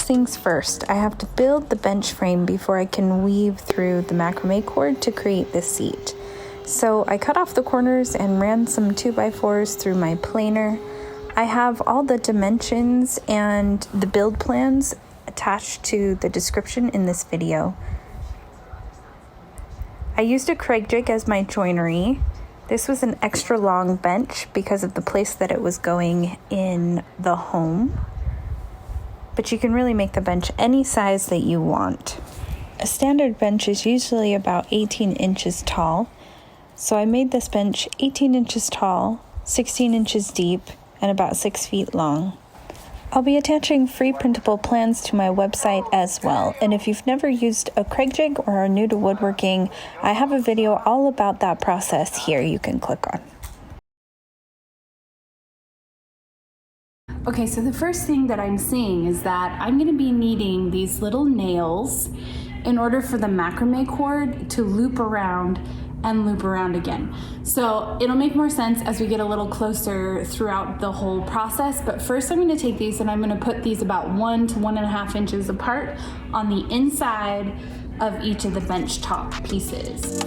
things first, I have to build the bench frame before I can weave through the macrame cord to create the seat. So I cut off the corners and ran some 2x4s through my planer. I have all the dimensions and the build plans attached to the description in this video. I used a Craig jig as my joinery. This was an extra long bench because of the place that it was going in the home. But you can really make the bench any size that you want. A standard bench is usually about 18 inches tall. So I made this bench 18 inches tall, 16 inches deep, and about 6 feet long. I'll be attaching free printable plans to my website as well, and if you've never used a Craig jig or are new to woodworking, I have a video all about that process here you can click on. Okay, so the first thing that I'm seeing is that I'm gonna be needing these little nails in order for the macrame cord to loop around and loop around again. So it'll make more sense as we get a little closer throughout the whole process, but first I'm going to take these and I'm going to put these about 1 to 1.5 inches apart on the inside of each of the bench top pieces.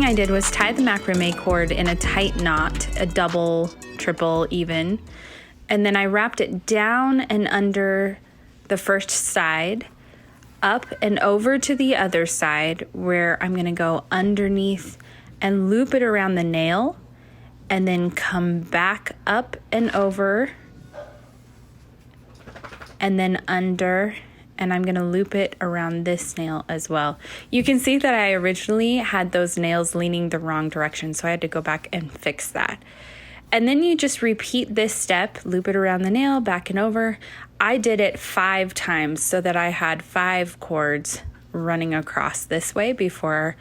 I did was tie the macrame cord in a tight knot, a double, triple, even, and then I wrapped it down and under the first side, up and over to the other side where I'm going to go underneath and loop it around the nail and then come back up and over and then under, and I'm gonna loop it around this nail as well. You can see that I originally had those nails leaning the wrong direction, so I had to go back and fix that. And then you just repeat this step, loop it around the nail, back and over. I did it 5 times so that I had 5 cords running across this way before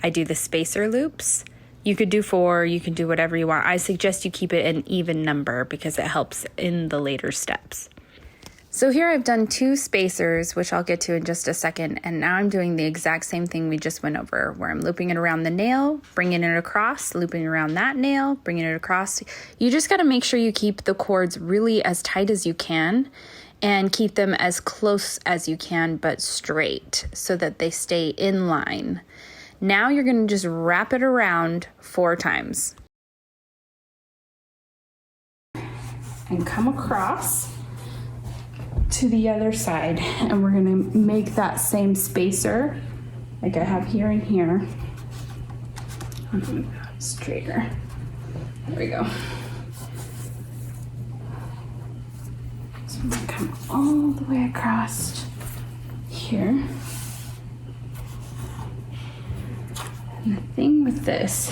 I do the spacer loops. You could do 4, you can do whatever you want. I suggest you keep it an even number because it helps in the later steps. So here I've done 2 spacers, which I'll get to in just a second, and now I'm doing the exact same thing we just went over, where I'm looping it around the nail, bringing it across, looping around that nail, bringing it across. You just got to make sure you keep the cords really as tight as you can and keep them as close as you can, but straight so that they stay in line. Now you're going to just wrap it around 4 times. And come across to the other side, and we're gonna make that same spacer like I have here and here. I'm gonna go straighter. There we go. So I'm gonna come all the way across here. And the thing with this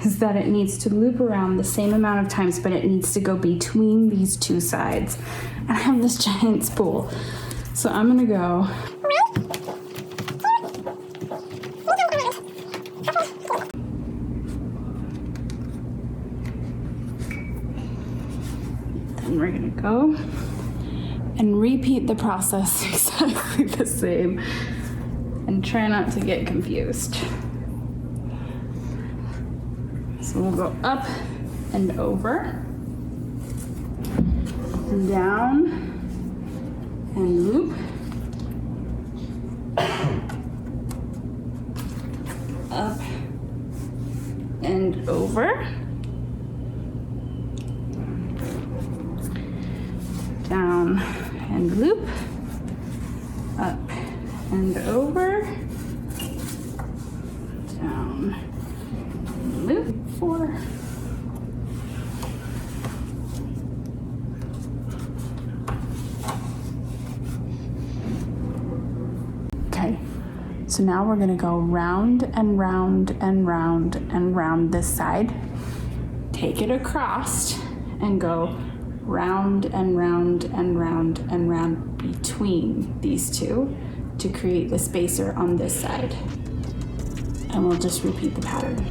is that it needs to loop around the same amount of times, but it needs to go between these 2 sides. And I have this giant spool, so I'm gonna go. Then we're gonna go and repeat the process exactly the same and try not to get confused. So we'll go up and over, down and loop, up and over, down and loop, up and over, down and loop. 4. Okay, so now we're gonna go round and round and round and round this side. Take it across and go round and round and round and round between these 2. to create the spacer on this side. And we'll just repeat the pattern.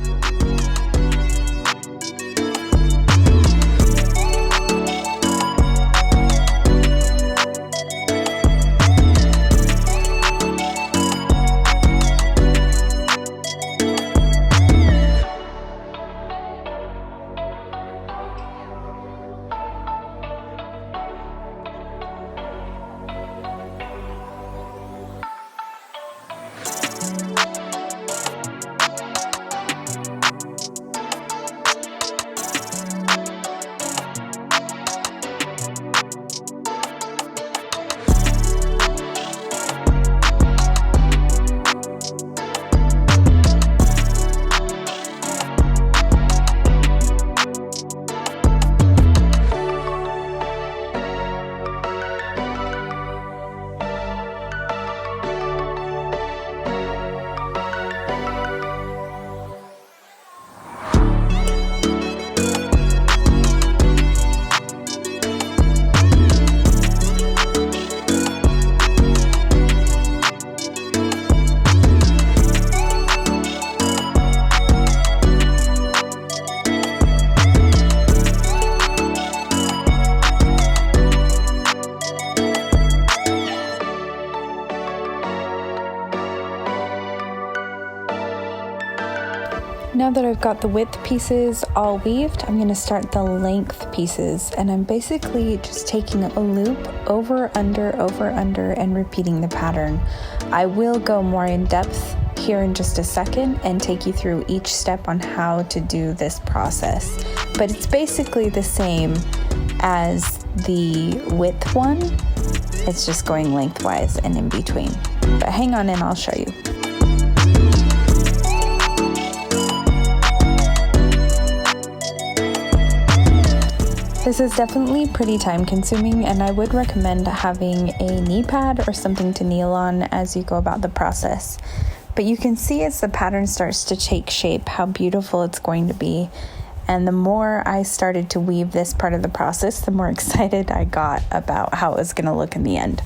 Now that I've got the width pieces all weaved, I'm going to start the length pieces, and I'm basically just taking a loop over, under, and repeating the pattern. I will go more in depth here in just a second and take you through each step on how to do this process, but it's basically the same as the width one. It's just going lengthwise and in between. But hang on and I'll show you. This is definitely pretty time consuming, and I would recommend having a knee pad or something to kneel on as you go about the process. But you can see as the pattern starts to take shape how beautiful it's going to be. And the more I started to weave this part of the process, the more excited I got about how it was going to look in the end.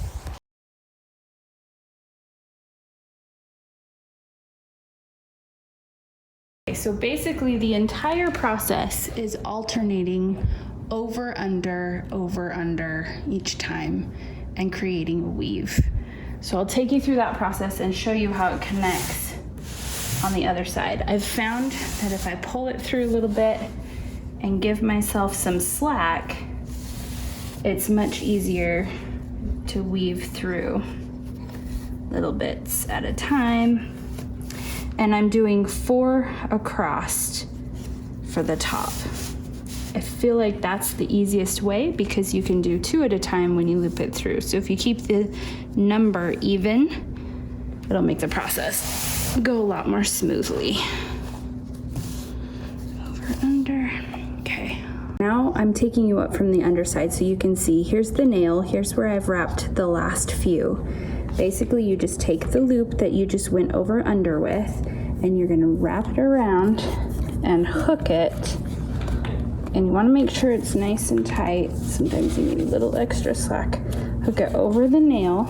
So basically the entire process is alternating over, under each time and creating a weave. So I'll take you through that process and show you how it connects on the other side. I've found that if I pull it through a little bit and give myself some slack, it's much easier to weave through little bits at a time. And I'm doing 4 across for the top. I feel like that's the easiest way because you can do 2 at a time when you loop it through. So if you keep the number even, it'll make the process go a lot more smoothly. Over, under, okay. Now I'm taking you up from the underside so you can see, here's the nail, here's where I've wrapped the last few. Basically, you just take the loop that you just went over under with, and you're gonna wrap it around and hook it. And you wanna make sure it's nice and tight. Sometimes you need a little extra slack. Hook it over the nail,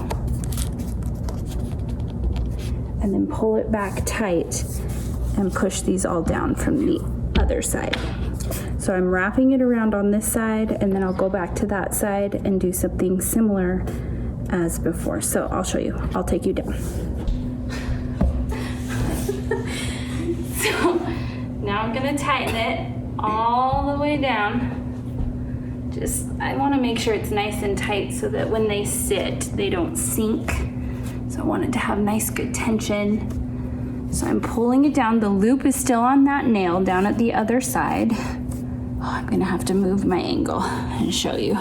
and then pull it back tight and push these all down from the other side. So I'm wrapping it around on this side, and then I'll go back to that side and do something similar as before. So I'll show you. I'll take you down. So now I'm gonna tighten it all the way down. I want to make sure it's nice and tight so that when they sit, they don't sink. So I want it to have nice, good tension. So I'm pulling it down. The loop is still on that nail down at the other side. Oh, I'm gonna have to move my angle and show you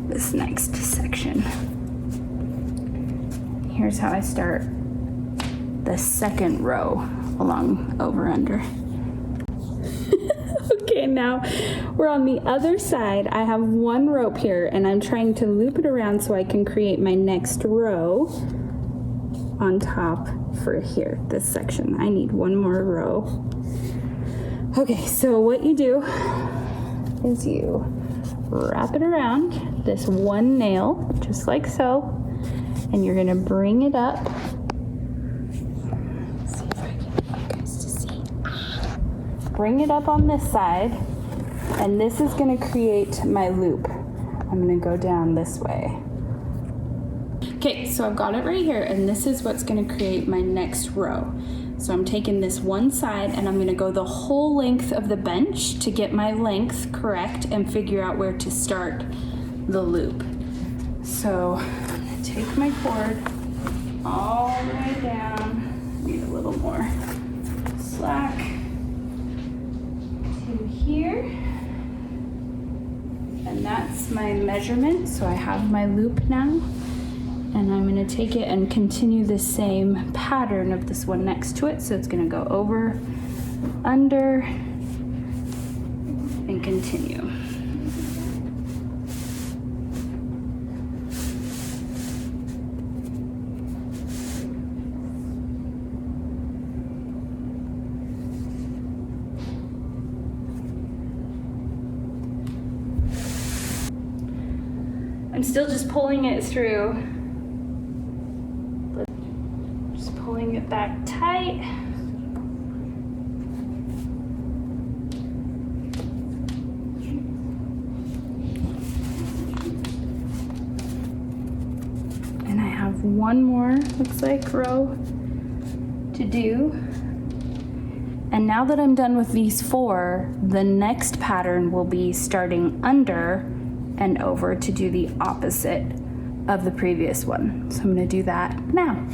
this next section. Here's how I start the second row along over under. Okay, now we're on the other side. I have 1 rope here and I'm trying to loop it around so I can create my next row on top for here, this section. I need 1 more row. Okay, so what you do is you wrap it around this 1 nail, just like so, and you're gonna bring it up. Let's see if I can get you guys to see. Bring it up on this side, and this is gonna create my loop. I'm gonna go down this way. Okay, so I've got it right here, and this is what's gonna create my next row. So I'm taking this one side and I'm gonna go the whole length of the bench to get my length correct and figure out where to start the loop. So I'm gonna take my cord all the way down. Need a little more slack to here. And that's my measurement. So I have my loop now. And I'm gonna take it and continue the same pattern of this one next to it. So it's gonna go over, under, and continue. I'm still just pulling it through. Pulling it back tight. And I have one more, looks like, row to do. And now that I'm done with these 4, the next pattern will be starting under and over to do the opposite of the previous one. So I'm gonna do that now.